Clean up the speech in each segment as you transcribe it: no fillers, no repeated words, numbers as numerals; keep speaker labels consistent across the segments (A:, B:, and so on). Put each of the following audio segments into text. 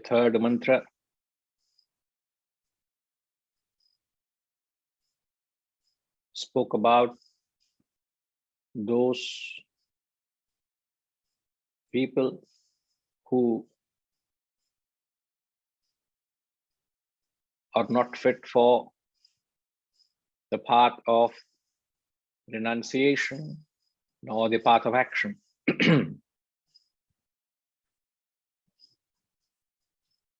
A: third mantra spoke about those people who are not fit for the path of renunciation nor the path of action.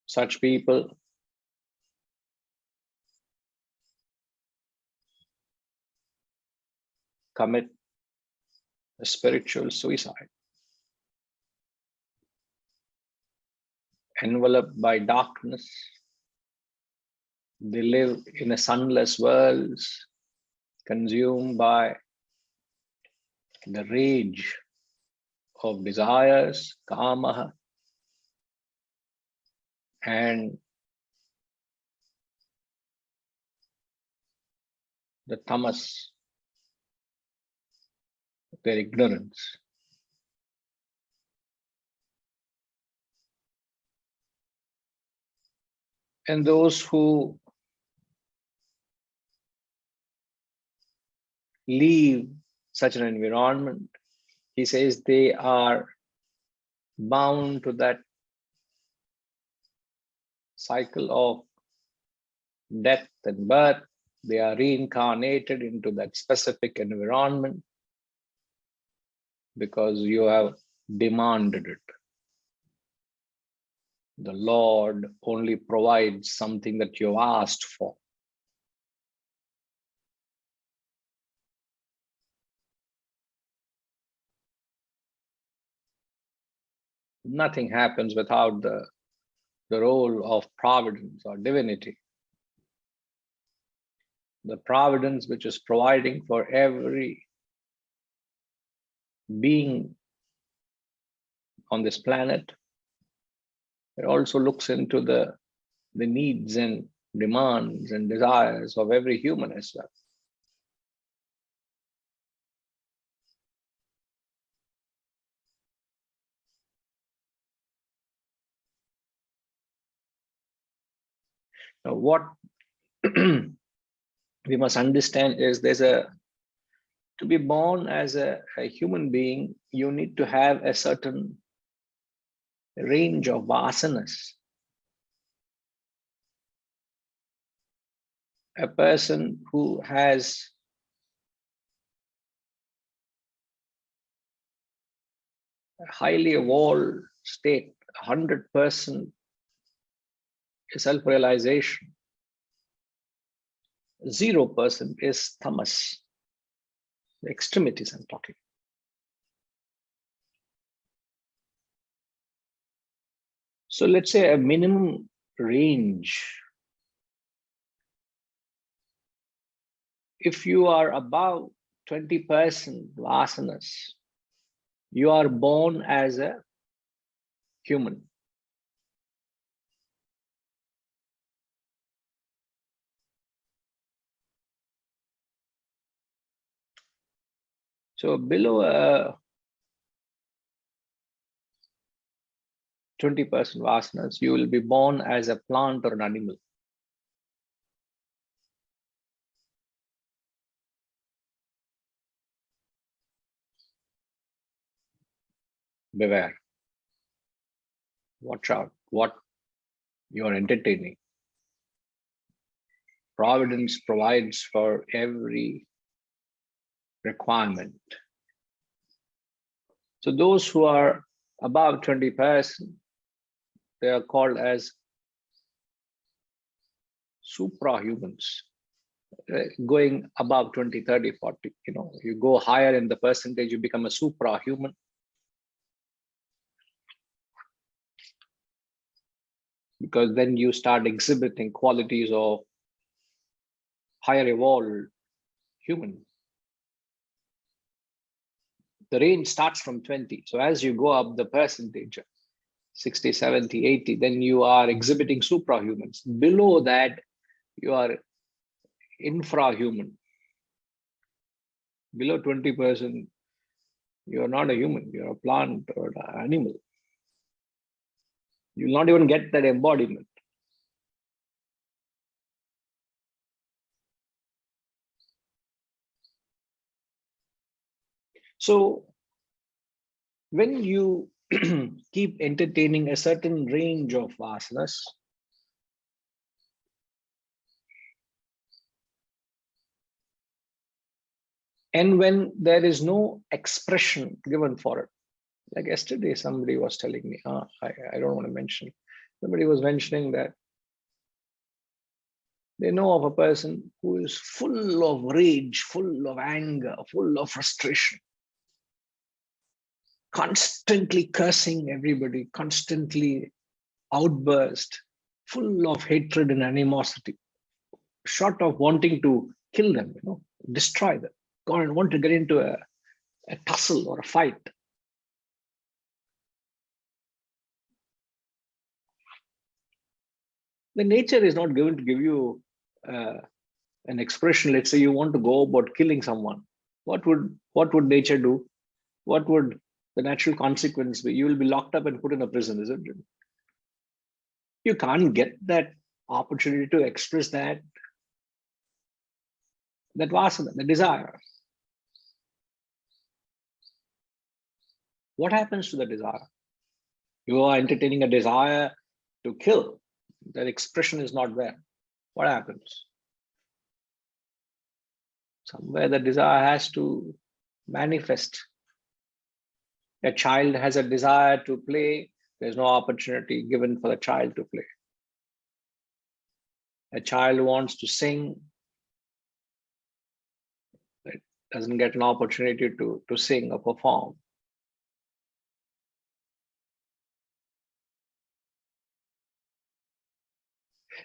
A: Such people commit a spiritual suicide. Enveloped by darkness, they live in a sunless world, consumed by the rage of desires, kama, and the tamas, their ignorance. And those who leave such an environment, he says they are bound to that cycle of death and birth. They are reincarnated into that specific environment because you have demanded it. The Lord only provides something that you asked for. Nothing happens without the role of providence or divinity. The providence which is providing for every being on this planet. It also looks into the needs and demands and desires of every human as well. Now, what we must understand is to be born as a human being, you need to have a certain range of vasanas. A person who has a highly evolved state, 100% self-realization, 0% is tamas, the extremities I'm talking. So let's say a minimum range. If you are above 20% vasanas, you are born as a human. So below 20% vasanas, you will be born as a plant or an animal. Beware. Watch out what you are entertaining. Providence provides for every requirement. So those who are above 20%, they are called as suprahumans. Going above 20, 30, 40, you go higher in the percentage, you become a suprahuman. Because then you start exhibiting qualities of higher evolved human. The range starts from 20. So as you go up the percentage, 60, 70, 80, then you are exhibiting suprahumans. Below that, you are infrahuman. Below 20%, you are not a human, you are a plant or an animal. You'll not even get that embodiment. So when you keep entertaining a certain range of vasanas, and when there is no expression given for it, like yesterday, somebody was telling me, I don't want to mention, somebody was mentioning that they know of a person who is full of rage, full of anger, full of frustration, constantly cursing everybody, constantly outburst, full of hatred and animosity, short of wanting to kill them, destroy them, want to get into a tussle or a fight. The nature is not going to give you an expression. Let's say you want to go about killing someone. What would nature do? What would the natural consequence be? You will be locked up and put in a prison, isn't it? You can't get that opportunity to express that vasana, the desire. What happens to the desire? You are entertaining a desire to kill. That expression is not there. What happens? Somewhere the desire has to manifest. A child has a desire to play. There's no opportunity given for the child to play. A child wants to sing. It doesn't get an opportunity to sing or perform.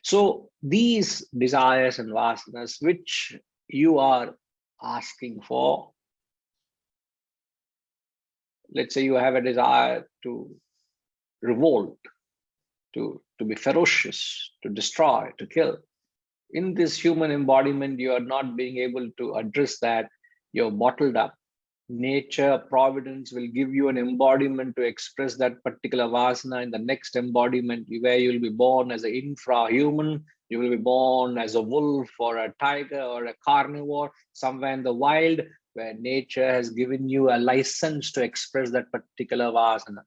A: So these desires and vasanas which you are asking for, let's say you have a desire to revolt, to be ferocious, to destroy, to kill. In this human embodiment, you are not being able to address that. You're bottled up. Nature, providence will give you an embodiment to express that particular vasana in the next embodiment, where you will be born as an infra-human, you will be born as a wolf or a tiger or a carnivore, somewhere in the wild, where nature has given you a license to express that particular vasana.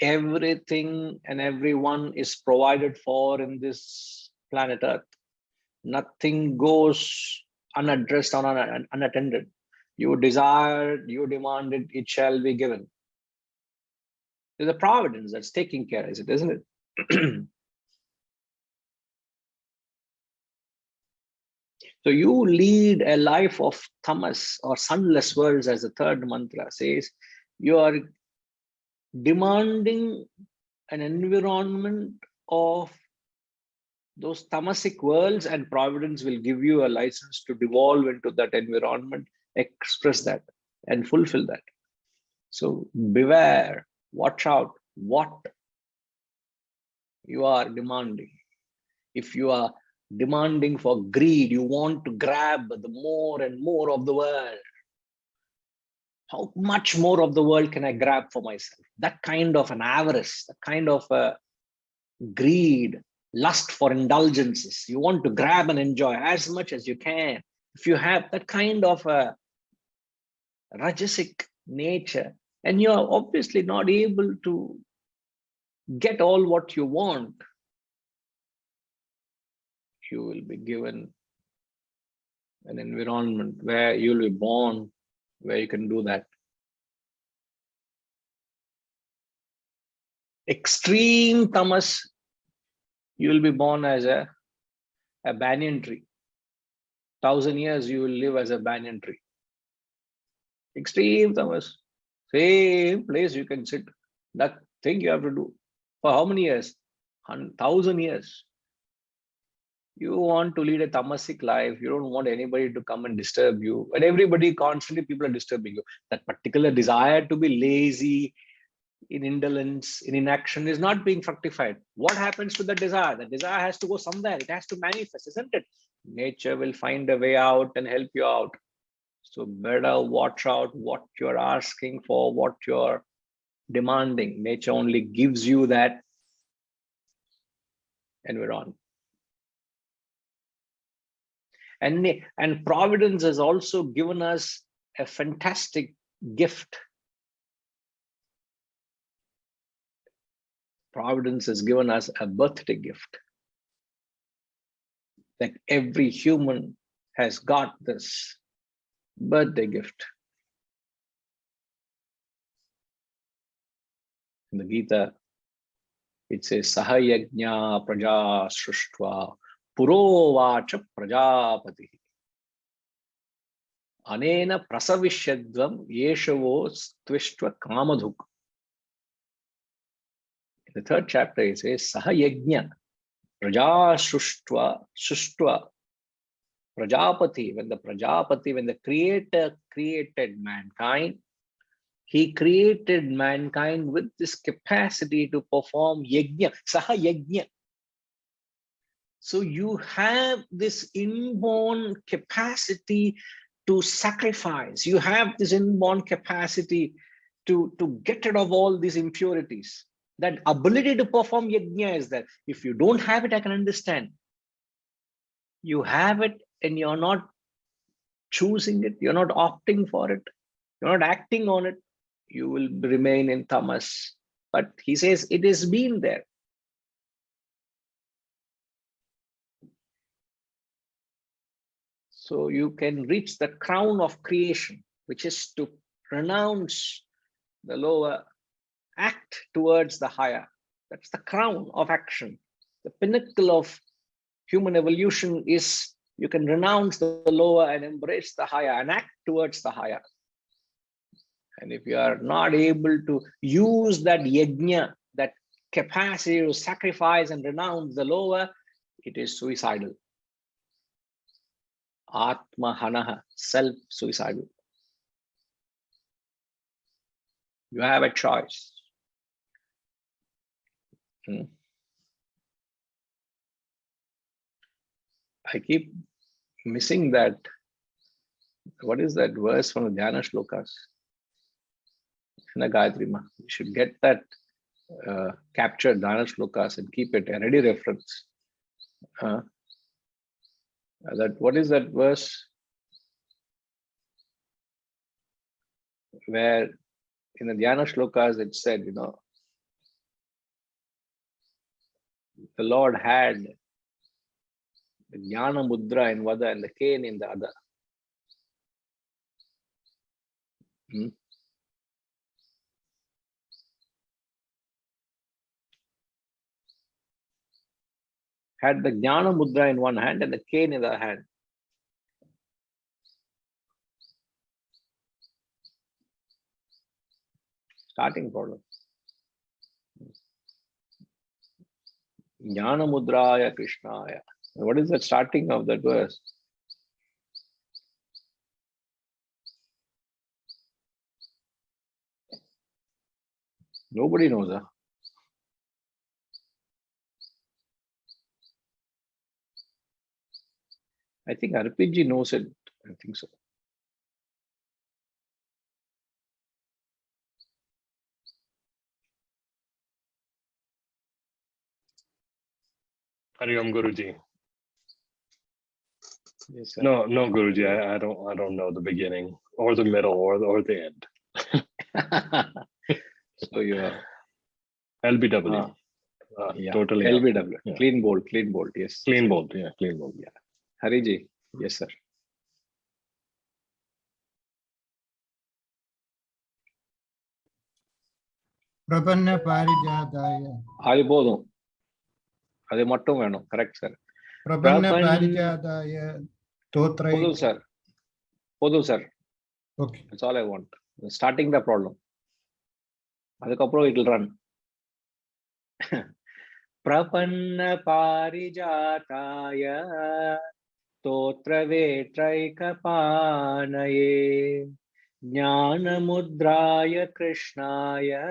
A: Everything and everyone is provided for in this planet Earth. Nothing goes unaddressed or unattended. You desire, you demanded, it shall be given. There's a providence that's taking care of it, isn't it? So you lead a life of tamas or sunless worlds, as the third mantra says. You are demanding an environment of those tamasic worlds, and providence will give you a license to devolve into that environment, express that and fulfill that. So beware, watch out what you are demanding. If you are demanding for greed, you want to grab the more and more of the world. How much more of the world can I grab for myself? That kind of an avarice, that kind of a greed, lust for indulgences. You want to grab and enjoy as much as you can. If you have that kind of a rajasic nature, and you're obviously not able to get all what you want, you will be given an environment where you'll be born, where you can do that. Extreme tamas, you will be born as a banyan tree. 1,000 years you will live as a banyan tree. Extreme tamas, same place you can sit. That thing you have to do. For how many years? 1,000 years. You want to lead a tamasic life. You don't want anybody to come and disturb you. And everybody, constantly people are disturbing you. That particular desire to be lazy, in indolence, in inaction is not being fructified. What happens to the desire? The desire has to go somewhere. It has to manifest, isn't it? Nature will find a way out and help you out. So better watch out what you're asking for, what you're demanding. Nature only gives you that environment. And Providence has also given us a fantastic gift. Providence has given us a birthday gift. That every human has got this birthday gift. In the Gita, it says, Sahayajna praja srishtva purovacha prajapati. Anena prasavishyadvam yeshavo stvishtva kamadhuk. In the third chapter, it says, Sahayajna praja srishtva prajapati. When the Creator created mankind, he created mankind with this capacity to perform yajna, saha yajna. So you have this inborn capacity to sacrifice. You have this inborn capacity to get rid of all these impurities. That ability to perform yajna is there. If you don't have it, I can understand. You have it and you're not choosing it. You're not opting for it. You're not acting on it. You will remain in tamas. But he says it has been there. So you can reach the crown of creation, which is to renounce the lower, act towards the higher. That's the crown of action. The pinnacle of human evolution is you can renounce the lower and embrace the higher and act towards the higher. And if you are not able to use that yajna, that capacity to sacrifice and renounce the lower, it is suicidal. Atma hanaha, self-suicidal. You have a choice. I keep missing that. What is that verse from the Dhyana Shlokas? In the Gayatri Ma. You should get that captured Dhyana Shlokas and keep it a ready reference. What is that verse where in the Dhyana Shlokas it said, the Lord had the Jnana Mudra in one and the cane in the other. Had the Jnana Mudra in one hand and the cane in the other hand. Starting problem. Jnana Mudraya Krishnaya. What is the starting of that verse? Nobody knows. Huh? I think RPG knows it. I think so.
B: Hari Om Guruji.
A: Yes, sir.
B: No, Guruji. I don't know the beginning or the middle or the end.
A: So you're
B: LBW.
A: Yeah,
B: Totally.
A: LBW.
B: Yeah.
A: Clean bold. Yes.
B: Clean bold. Yeah, clean bold.
A: Yeah. Hariji. Yes, sir.
C: Prapanna Parijataya.
A: அது போதும். அது மட்டும் வேணும். Correct, sir.
C: Prapanna Parijataya. Totrai.
A: Podu, sir.
C: Okay.
A: That's all I want. Starting the problem. அதுக்கப்புறம் it will run. Prapanna Parijataya. Totra vetraikapanaye. Jnana Mudraya Krishnaya.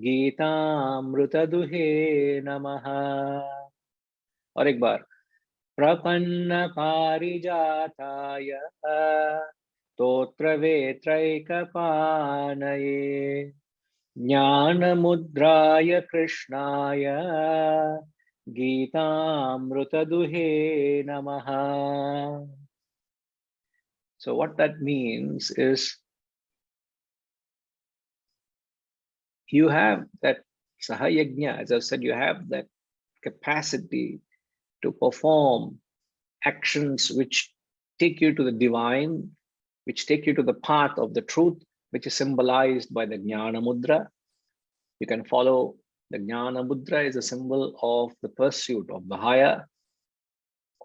A: Geetamruta Duhe Namaha. और एक बार प्रपन्न पारिजाताय Totra vetraikapanaye Jnanamudraya Krishnaya Geetamrutaduhe Namaha. So what that means is you have that Sahayajna, as I said, you have that capacity to perform actions which take you to the divine, which take you to the path of the truth, which is symbolized by the Jnana Mudra. You can follow the Jnana Mudra is a symbol of the pursuit of the higher,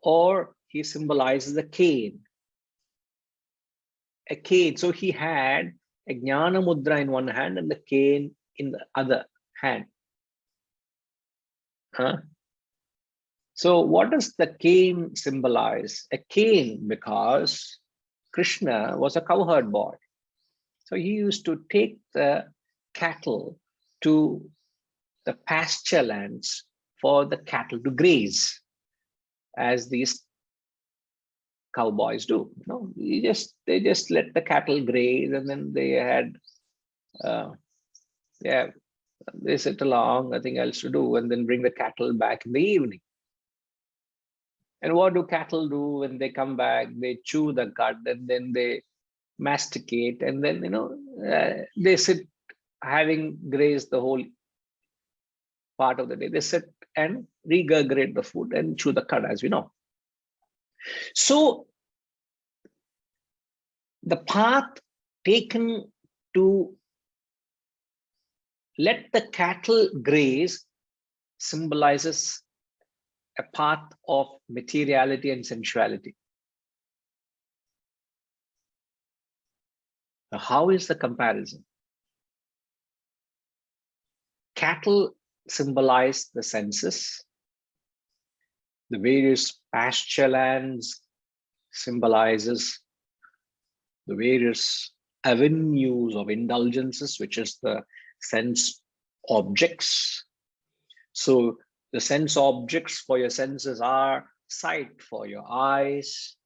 A: or he symbolizes a cane. A cane. So he had a Jnana Mudra in one hand and the cane in the other hand. Huh? So what does the cane symbolize? A cane, because Krishna was a cowherd boy. So he used to take the cattle to the pasture lands for the cattle to graze, as these cowboys do. No, they just let the cattle graze, and then they had they sit along, nothing else to do, and then bring the cattle back in the evening. And what do cattle do when they come back? They chew the cud and then they masticate, and then they sit, having grazed the whole part of the day, they sit and regurgitate the food and chew the cud, as we know. So the path taken to let the cattle graze symbolizes a path of materiality and sensuality. Now, how is the comparison? Cattle symbolize the senses. The various pasture lands symbolizes the various avenues of indulgences, which is the sense objects. So the sense objects for your senses are sight for your eyes.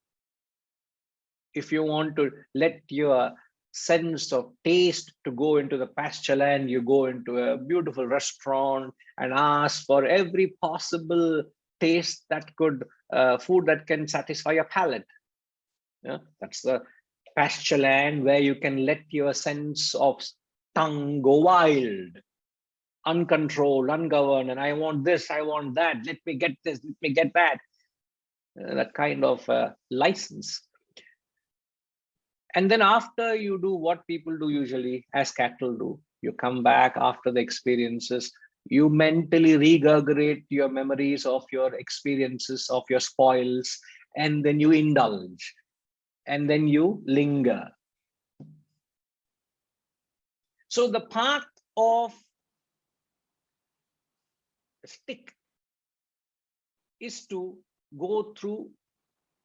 A: If you want to let your sense of taste to go into the pasture land, you go into a beautiful restaurant and ask for every possible taste that could, food that can satisfy your palate. Yeah, that's the pasture land where you can let your sense of tongue go wild, uncontrolled, ungoverned, and I want this, I want that, let me get this, let me get that. That kind of license. And then after you do what people do usually, as cattle do, you come back after the experiences, you mentally regurgitate your memories of your experiences, of your spoils, and then you indulge, and then you linger. So the path of stick is to go through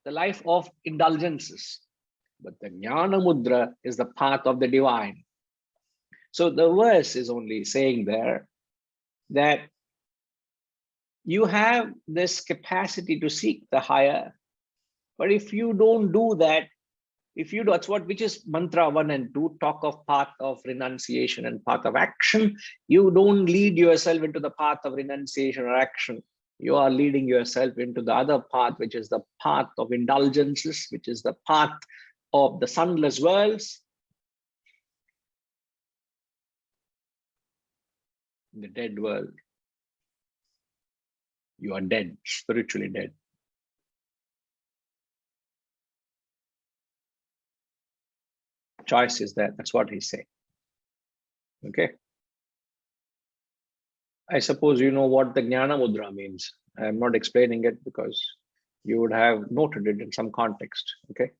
A: the life of indulgences. But the Jnana Mudra is the path of the divine. So the verse is only saying there that you have this capacity to seek the higher, but if you don't do that, if you do, that's what, which is mantra 1 and 2, talk of path of renunciation and path of action. You don't lead yourself into the path of renunciation or action. You are leading yourself into the other path, which is the path of indulgences, which is the path of the sunless worlds. In the dead world, you are dead, spiritually dead. Choice is there. That's what he's saying. Okay. I suppose you know what the Jnana Mudra means. I'm not explaining it because you would have noted it in some context. Okay.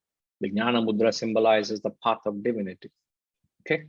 A: The Jnana Mudra symbolizes the path of divinity. Okay.